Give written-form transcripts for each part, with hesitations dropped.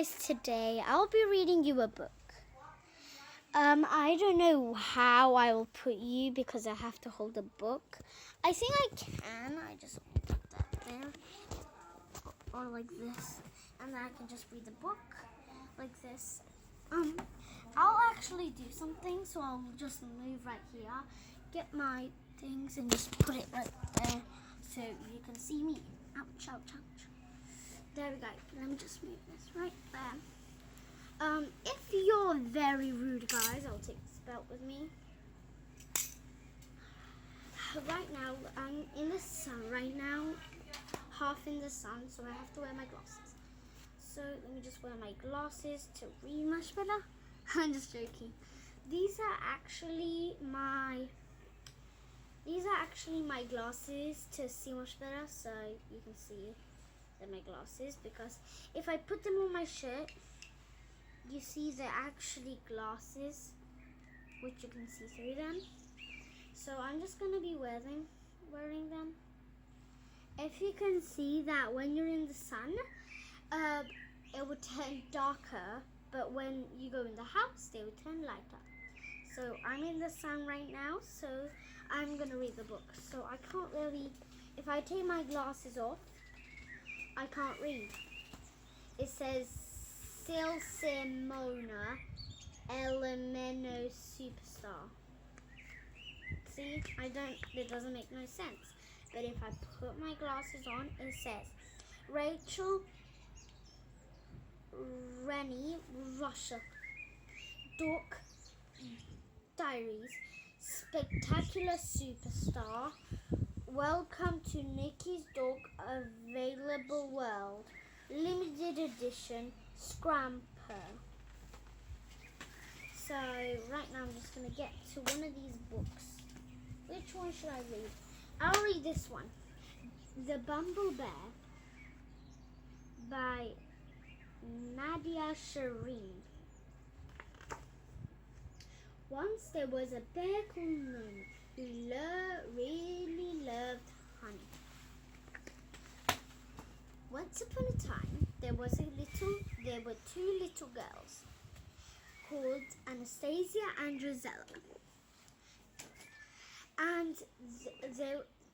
guys, today I'll be reading you a book. I don't know how I will put you because I have to hold a book. I think I can. I just put that there. Or like this. And then I can just read the book like this. I'll actually do something, so I'll just move right here, get my things and just put it right there so you can see me. Ouch, ouch, ouch. There we go. Let me just move this right there. If you're very rude, guys, I'll take this belt with me. Right now, I'm in the sun right now, half in the sun, so I have to wear my glasses. So let me just wear my glasses to read much better. I'm just joking. These are actually my glasses to see much better, so you can see they're my glasses, because if I put them on my shirt, you see they're actually glasses, which you can see through them. So I'm just going to be wearing them. If you can see that when you're in the sun, it would turn darker, but when you go in the house, they would turn lighter. So I'm in the sun right now, so I'm going to read the book. So I can't really, if I take my glasses off, I can't read. It says Simona Elemeno Superstar. See, it doesn't make no sense. But if I put my glasses on, it says Rachel Rennie Russia Dog Diaries Spectacular Superstar. Welcome to Nikki's Dog Available World. Limited edition Scramper. So right now I'm just going to get to one of these books. Which one should I read? I'll read this one. The Bumble Bear by Nadia Shireen. Once there was a bear called Moon who really loved honey. Once upon a time, there were two little girls called Anastasia and Rosella. And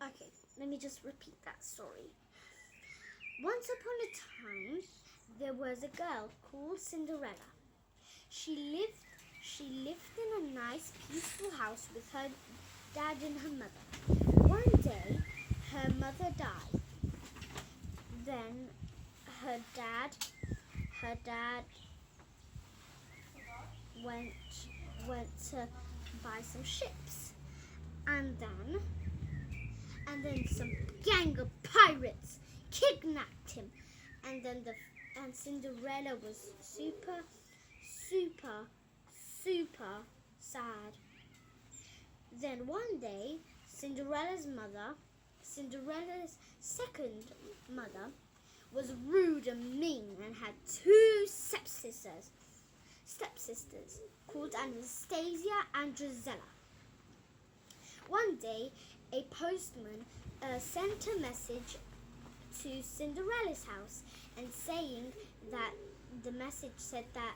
okay, let me just repeat that story. Once upon a time, there was a girl called Cinderella. She lived in a nice, peaceful house with her dad and her mother. One day, her mother died. Then her dad went to buy some ships, and then some gang of pirates kidnapped him, and Cinderella was super sad. Then one day, Cinderella's second mother, was rude and mean and had two stepsisters called Anastasia and Rosella. One day, a postman sent a message to Cinderella's house, and saying that the message said that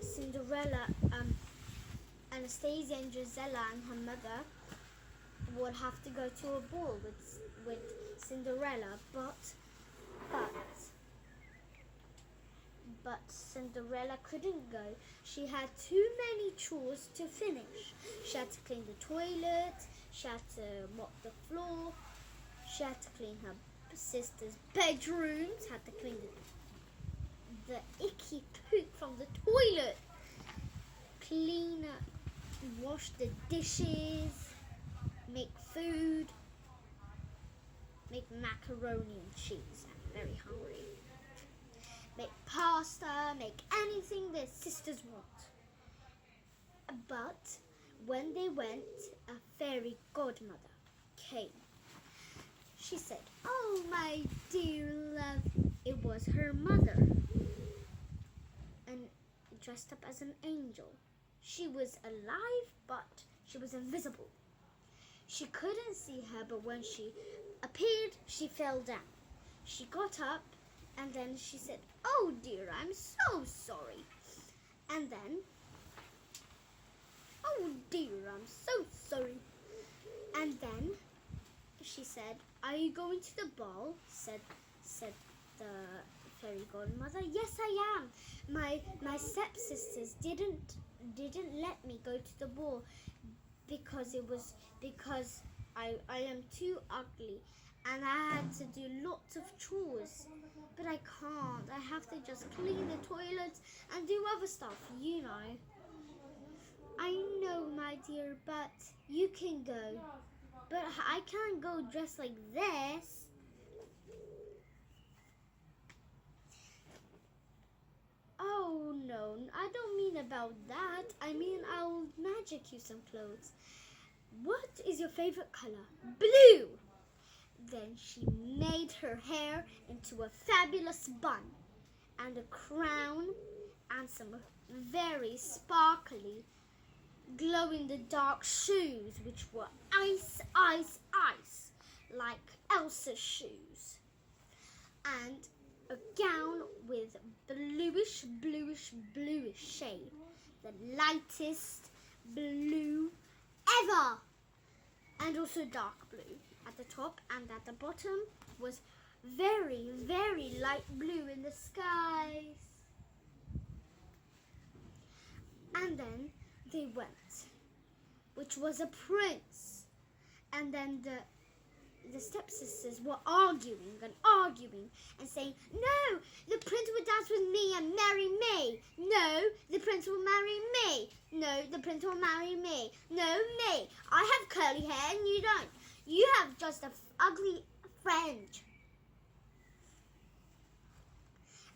Cinderella, Anastasia and Rosella and her mother would have to go to a ball with Cinderella, but Cinderella couldn't go. She had too many chores to finish. She had to clean the toilet, she had to mop the floor, she had to clean her sister's bedrooms, had to clean the icky poop from the toilet, wash the dishes, make food, make macaroni and cheese. I'm very hungry. Make pasta, make anything their sisters want. But when they went, a fairy godmother came. She said, "Oh, my dear love," it was her mother, and dressed up as an angel. She was alive, but she was invisible. She couldn't see her, but when she appeared, she fell down. She got up and then she said, "Oh dear, I'm so sorry." And then, "Oh dear, I'm so sorry." And then she said, "Are you going to the ball?" said the fairy godmother. "Yes, I am. My stepsisters didn't let me go to the ball because I am too ugly and I had to do lots of chores. But I can't. I have to just clean the toilets and do other stuff, you know." "I know, my dear, but you can go. But I can't go dressed like this." "Oh, no, I don't mean about that. I mean I'll magic you some clothes. What is your favorite color?" "Blue." Then she made her hair into a fabulous bun and a crown and some very sparkly, glow-in-the-dark shoes, which were ice, ice, ice, like Elsa's shoes, and a gown with bluish, bluish, bluish shade, the lightest blue ever, and also dark blue at the top, and at the bottom was very, very light blue in the skies. And then they went, which was a prince. And then the stepsisters were arguing and saying, "No, the prince will dance with me and marry me. No, the prince will marry me. No, the prince will marry me. No, me. I have curly hair and you don't. You have just an ugly friend."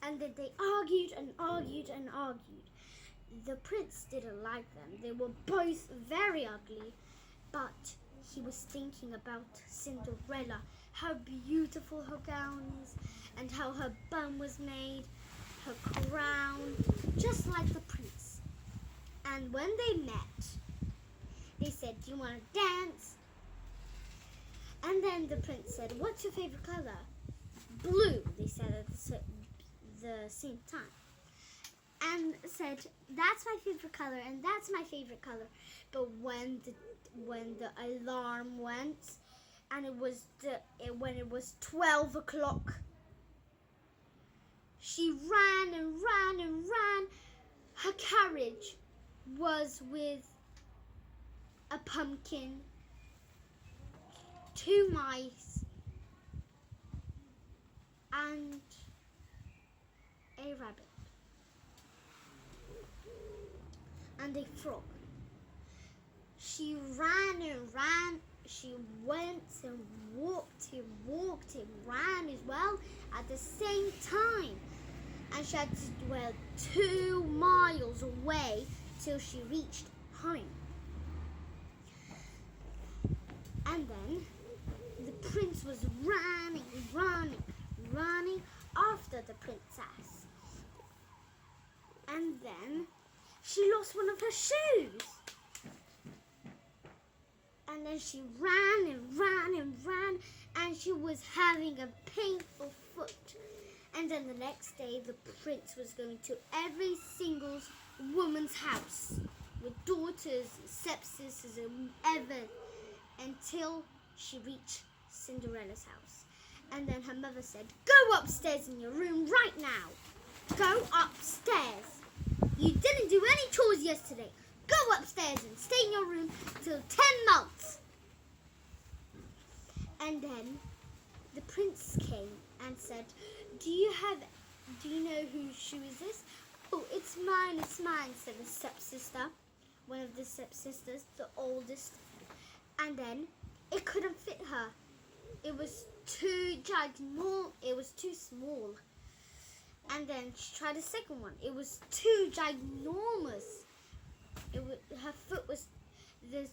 And then they argued and argued and argued. The prince didn't like them. They were both very ugly, but he was thinking about Cinderella, how beautiful her gown is, and how her bun was made, her crown, just like the prince. And when they met, they said, "Do you want to dance?" And then the prince said, "What's your favorite color?" "Blue," they said at the same time. And said, "That's my favorite color, and that's my favorite color." But when the alarm went, and when it was 12 o'clock, she ran and ran and ran. Her carriage was with a pumpkin, 2 mice, and a rabbit, and a frog. She ran and ran. She went and walked and walked and ran as well at the same time. And she had to dwell 2 miles away till she reached home. And then the prince was running, running, running after the princess. And then she lost one of her shoes. And then she ran and ran and ran, and she was having a painful foot. And then the next day, the prince was going to every single woman's house with daughters, stepsisters, and ever, until she reached Cinderella's house. And then her mother said, "Go upstairs in your room right now. Go upstairs. You didn't do any chores yesterday. Go upstairs and stay in your room till 10 months. And then the prince came and said, Do you know whose shoe is this?" "Oh, it's mine, said the stepsister, one of the stepsisters, the oldest. And then it couldn't fit her. It was too small. And then she tried a second one. It was too ginormous. Her foot was the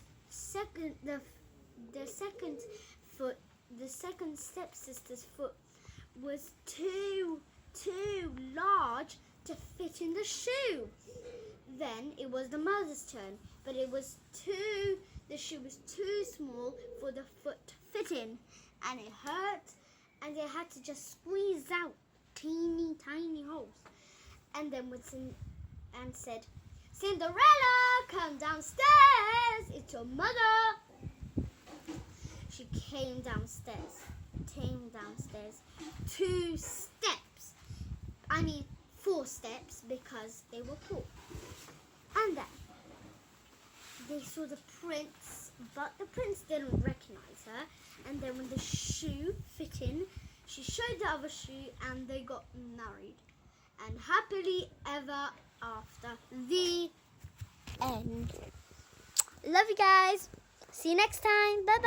second stepsister's foot was too large to fit in the shoe. Then it was the mother's turn, but it was too the shoe was too small for the foot to fit in, and it hurt, and they had to just squeeze out teeny tiny holes. And then and said, "Cinderella, come downstairs. It's your mother." She came downstairs. 2 steps. 4 steps because they were poor. And then they saw the prince, but the prince didn't recognize her. And then when the shoe fit in, she showed the other shoe, and they got married. And happily ever after. The end. Love you guys. See you next time. Bye bye.